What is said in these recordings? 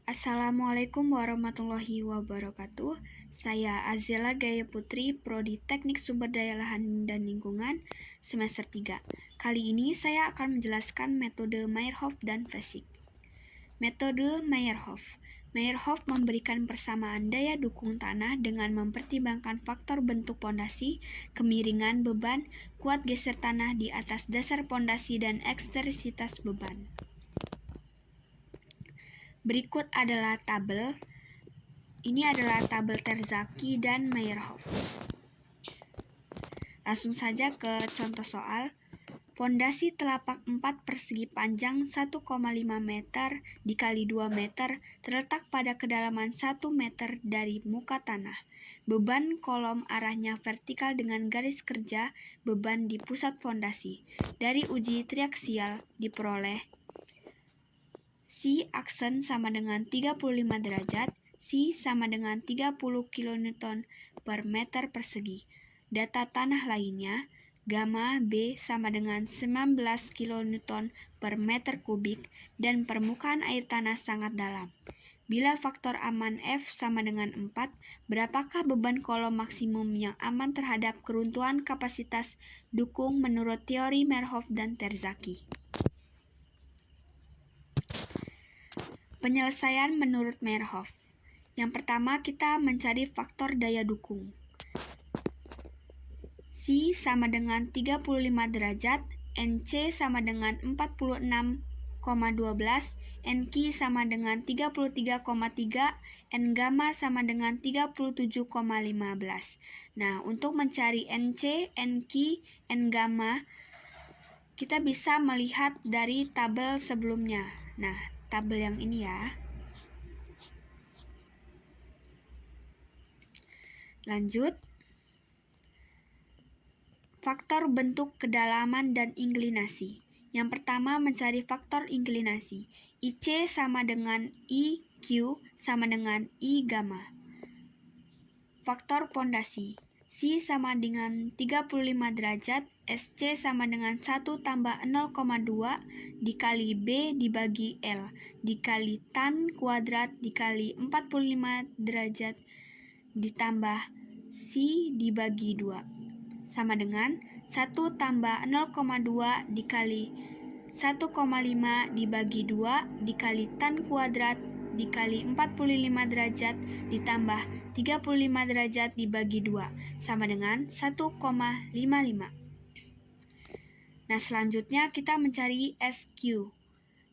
Assalamualaikum warahmatullahi wabarakatuh. Saya Azela Gaya Putri, Prodi Teknik Sumber Daya Lahan dan Lingkungan, semester 3. Kali ini saya akan menjelaskan metode Meyerhof dan Vesic. Metode Meyerhof. Meyerhof memberikan persamaan daya dukung tanah dengan mempertimbangkan faktor bentuk pondasi, kemiringan beban, kuat geser tanah di atas dasar pondasi, dan ekstensitas beban. Berikut adalah tabel. Ini adalah tabel Terzaghi dan Meyerhof. Langsung saja ke contoh soal. Pondasi telapak 4 persegi panjang 1,5 meter dikali 2 meter terletak pada kedalaman 1 meter dari muka tanah. Beban kolom arahnya vertikal dengan garis kerja beban di pusat pondasi. Dari uji triaksial diperoleh C aksen sama dengan 35 derajat, C sama dengan 30 kN per meter persegi. Data tanah lainnya, gamma B sama dengan 19 kN per meter kubik, dan permukaan air tanah sangat dalam. Bila faktor aman F sama dengan 4, berapakah beban kolom maksimum yang aman terhadap keruntuhan kapasitas dukung menurut teori Meyerhof dan Terzaghi? Penyelesaian menurut Meyerhof. Yang pertama, kita mencari faktor daya dukung. C sama dengan 35 derajat, NC sama dengan 46,12, NQ sama dengan 33,3, N gamma sama dengan 37,15. Nah, untuk mencari NC, NQ, N gamma, kita bisa melihat dari tabel sebelumnya. Nah, tabel yang ini ya. Lanjut. Faktor bentuk kedalaman dan inklinasi. Yang pertama, mencari faktor inklinasi. IC sama dengan IQ sama dengan I gamma. Faktor pondasi. C sama dengan 35 derajat, SC sama dengan 1 tambah 0,2 dikali B dibagi L dikali tan kuadrat dikali 45 derajat ditambah C dibagi 2 sama dengan 1 tambah 0,2 dikali 1,5 dibagi 2 dikali tan kuadrat dikali 45 derajat ditambah 35 derajat dibagi 2 sama dengan 1,55. Nah, selanjutnya kita mencari SQ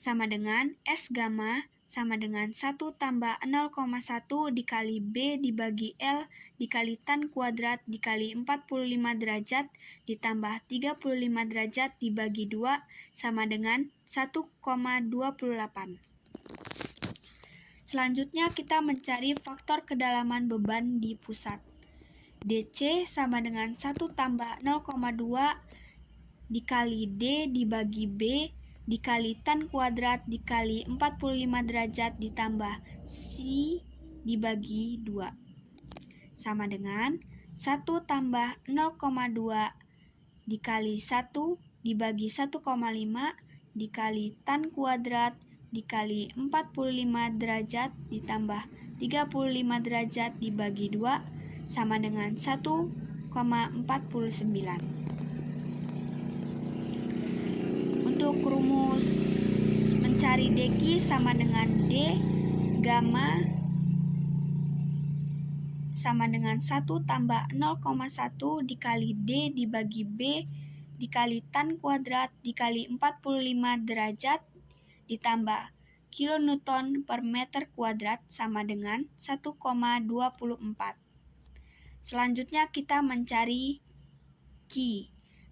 sama dengan S gamma sama dengan 1 tambah 0,1 dikali B dibagi L dikali tan kuadrat dikali 45 derajat ditambah 35 derajat dibagi 2 sama dengan 1,28. Selanjutnya kita mencari faktor kedalaman beban di pusat. DC sama dengan 1 tambah 0,2 dikali D dibagi B dikali tan kuadrat dikali 45 derajat ditambah C dibagi 2 sama dengan 1 tambah 0,2 dikali 1 dibagi 1,5 dikali tan kuadrat dikali 45 derajat ditambah 35 derajat dibagi 2 sama dengan 1,49. Untuk rumus mencari DQ sama dengan D gamma sama dengan 1 tambah 0,1 dikali D dibagi B dikali tan kuadrat dikali 45 derajat ditambah kilonewton per meter kuadrat sama dengan 1,24. Selanjutnya kita mencari Q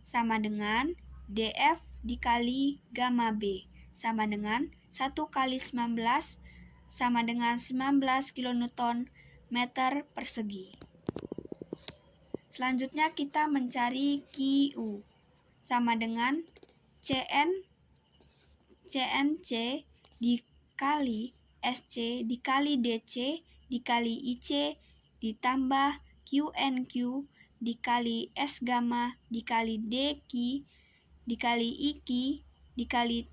sama dengan DF dikali gamma B sama dengan 1 kali 19 sama dengan 19 kilonewton meter persegi. Selanjutnya kita mencari QU sama dengan CNC dikali SC dikali DC dikali IC ditambah QNQ dikali S gamma dikali DQ dikali IQ dikali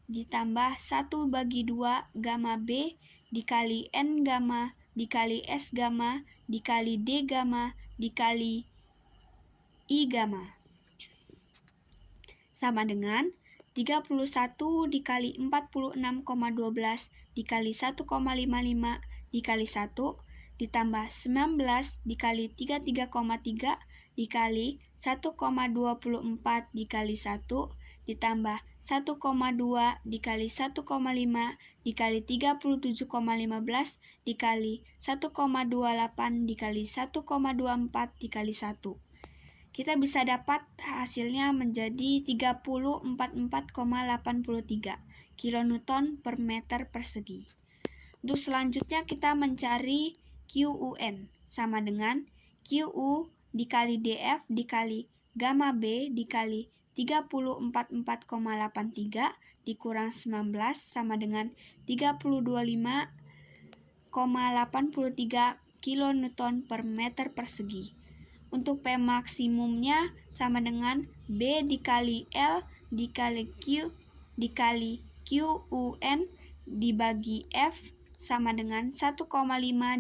ditambah 1 bagi 2 gamma B dikali N gamma dikali S gamma dikali D gamma dikali I gamma sama dengan 31 dikali 46,12 dikali 1,55 dikali 1 ditambah 19 dikali 33,3 dikali 1,24 dikali 1 ditambah 1,2 dikali 1,5 dikali 37,15 dikali 1,28 dikali 1,24 dikali 1. Kita bisa dapat hasilnya menjadi 3044,83 kilonewton per meter persegi. Untuk selanjutnya kita mencari QUN sama dengan QU dikali DF dikali gamma B dikali 3044,83 dikurang 19 sama dengan 3025,83 kilonewton per meter persegi. Untuk P maksimumnya sama dengan B dikali L dikali Q dikali QUN dibagi F sama dengan 1,5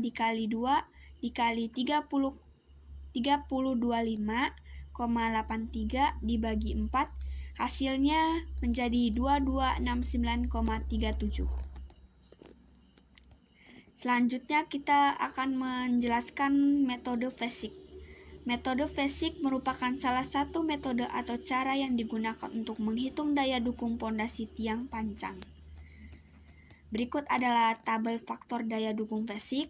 dikali 2 dikali 3025,83 dibagi 4, hasilnya menjadi 2269,37. Selanjutnya kita akan menjelaskan metode Fezzik. Metode Fezzik merupakan salah satu metode atau cara yang digunakan untuk menghitung daya dukung pondasi tiang pancang. Berikut adalah tabel faktor daya dukung Fezzik.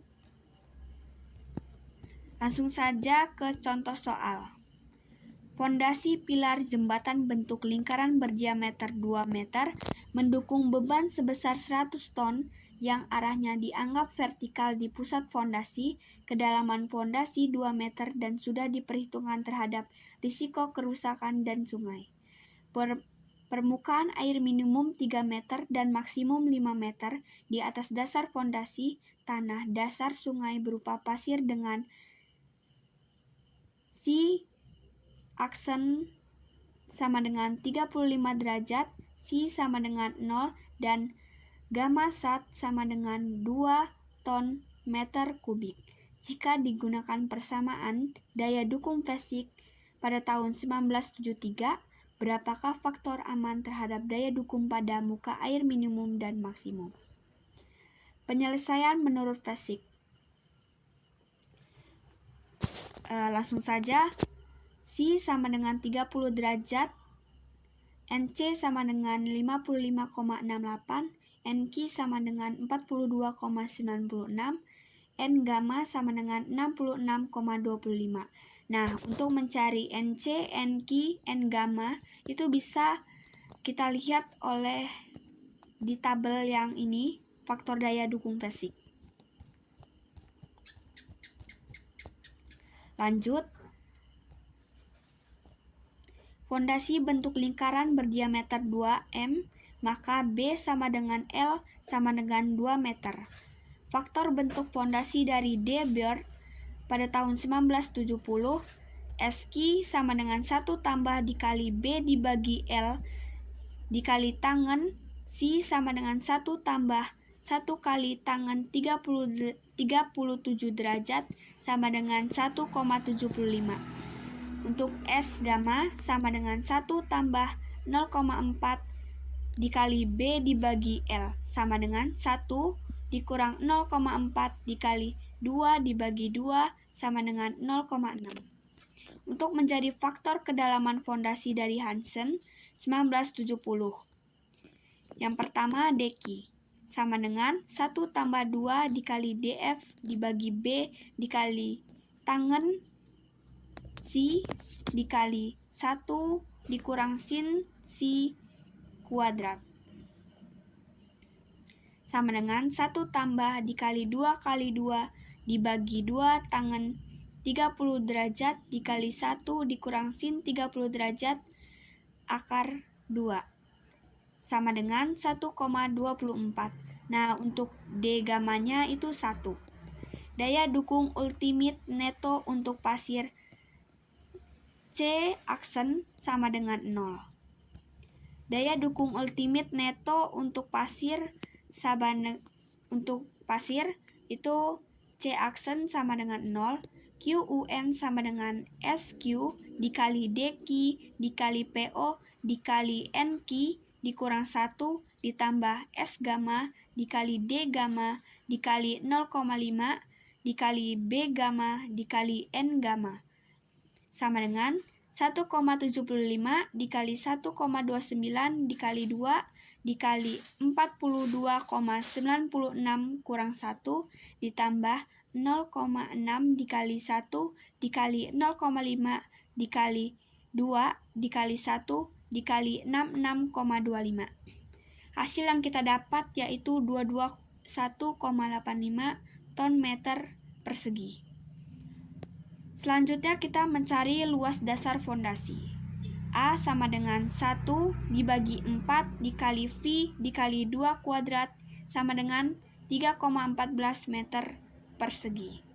Langsung saja ke contoh soal. Pondasi pilar jembatan bentuk lingkaran berdiameter 2 meter mendukung beban sebesar 100 ton yang arahnya dianggap vertikal di pusat fondasi, kedalaman fondasi 2 meter dan sudah diperhitungkan terhadap risiko kerusakan dan sungai. Permukaan air minimum 3 meter dan maksimum 5 meter di atas dasar fondasi, tanah dasar sungai berupa pasir dengan C aksen sama dengan 35 derajat, C sama dengan 0, dan gamma sat sama dengan 2 ton meter kubik. Jika digunakan persamaan daya dukung Fezzik pada tahun 1973, berapakah faktor aman terhadap daya dukung pada muka air minimum dan maksimum? Penyelesaian menurut Fezzik. Langsung saja, C sama dengan 30 derajat, NC sama dengan 55,68, NQ sama dengan 42,96, N gamma sama dengan 66,25. Nah, untuk mencari NC, NQ, N gamma itu bisa kita lihat oleh di tabel yang ini, faktor daya dukung Fezzik. Lanjut. Fondasi bentuk lingkaran berdiameter 2 m, maka B sama dengan L sama dengan 2 meter. Faktor bentuk fondasi dari D. Beard pada tahun 1970, SQ sama dengan 1 tambah dikali B dibagi L dikali tangen C sama dengan 1 tambah 1 kali tangen 37 derajat sama dengan 1,75. Untuk S gamma sama dengan 1 tambah 0,4 dikali B dibagi L sama dengan 1 dikurang 0,4 dikali 2 dibagi 2 sama dengan 0,6. Untuk menjadi faktor kedalaman fondasi dari Hansen 1970. Yang pertama deki sama dengan 1 tambah 2 dikali DF dibagi B dikali tangen C dikali 1 dikurang sin C kuadrat sama dengan 1 tambah dikali 2 kali 2 dibagi 2 tangen 30 derajat dikali 1 dikurang sin 30 derajat akar 2 sama dengan 1,24. Nah, untuk D gamanya itu 1. Daya dukung ultimate neto untuk pasir C aksen sama dengan 0. Daya dukung ultimate neto untuk pasir Untuk pasir itu C aksen sama dengan 0, QUN sama dengan SQ dikali DQ dikali PO dikali NQ dikurang 1 ditambah S gamma dikali D gamma dikali 0,5 dikali B gamma dikali N gamma sama dengan 1,75 dikali 1,29 dikali 2 dikali 42,96 kurang 1 ditambah 0,6 dikali 1 dikali 0,5 dikali 2 dikali 1 dikali 66,25. Hasil yang kita dapat yaitu 221,85 ton meter persegi. Selanjutnya kita mencari luas dasar fondasi. A sama dengan 1 dibagi 4 dikali V dikali 2 kuadrat sama dengan 3,14 meter persegi.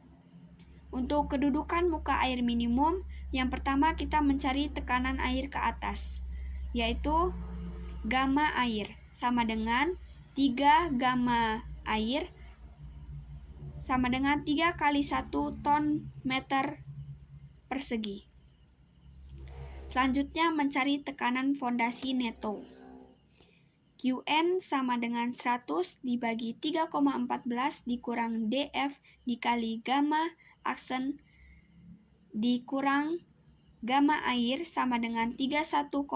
Untuk kedudukan muka air minimum, yang pertama kita mencari tekanan air ke atas, yaitu gamma air sama dengan 3 gamma air sama dengan 3 kali 1 ton meter persegi. Selanjutnya mencari tekanan fondasi neto. QN sama dengan 100 dibagi 3,14 dikurang DF dikali gamma aksen dikurang gamma air sama dengan 31,85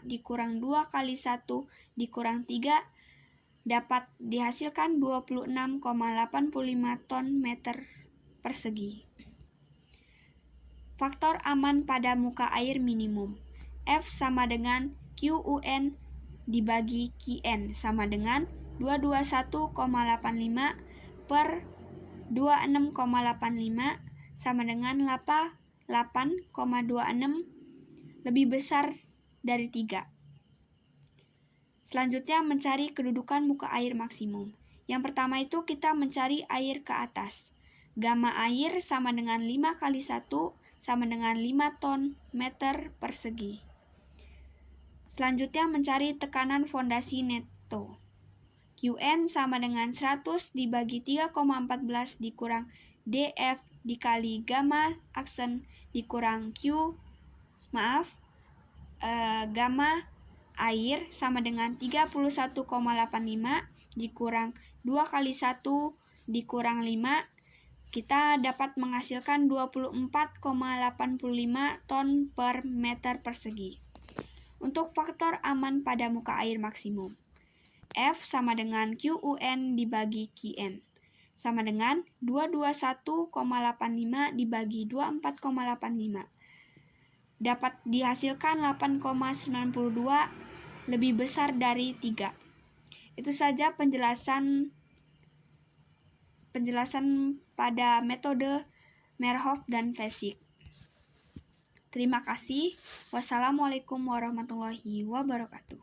dikurang 2 kali 1 dikurang 3 dapat dihasilkan 26,85 ton meter persegi. Faktor aman pada muka air minimum. F sama dengan QUN dibagi QN sama dengan 221,85 per 26,85 sama dengan 8,26 lebih besar dari 3. Selanjutnya mencari kedudukan muka air maksimum. Yang pertama itu kita mencari air ke atas. Gamma air sama dengan 5 kali 1 sama dengan 5 ton meter persegi. Selanjutnya mencari tekanan fondasi neto. QN sama dengan 100 dibagi 3,14 dikurang DF dikali gamma aksen dikurang gamma air sama dengan 31,85 dikurang 2 kali 1 dikurang 5. Kita dapat menghasilkan 24,85 ton per meter persegi. Untuk faktor aman pada muka air maksimum, F sama dengan QUN dibagi QN sama dengan 221,85 dibagi 24,85 dapat dihasilkan 8,92 lebih besar dari 3. Itu saja penjelasan pada metode Merhoff dan Flechsig. Terima kasih. Wassalamualaikum warahmatullahi wabarakatuh.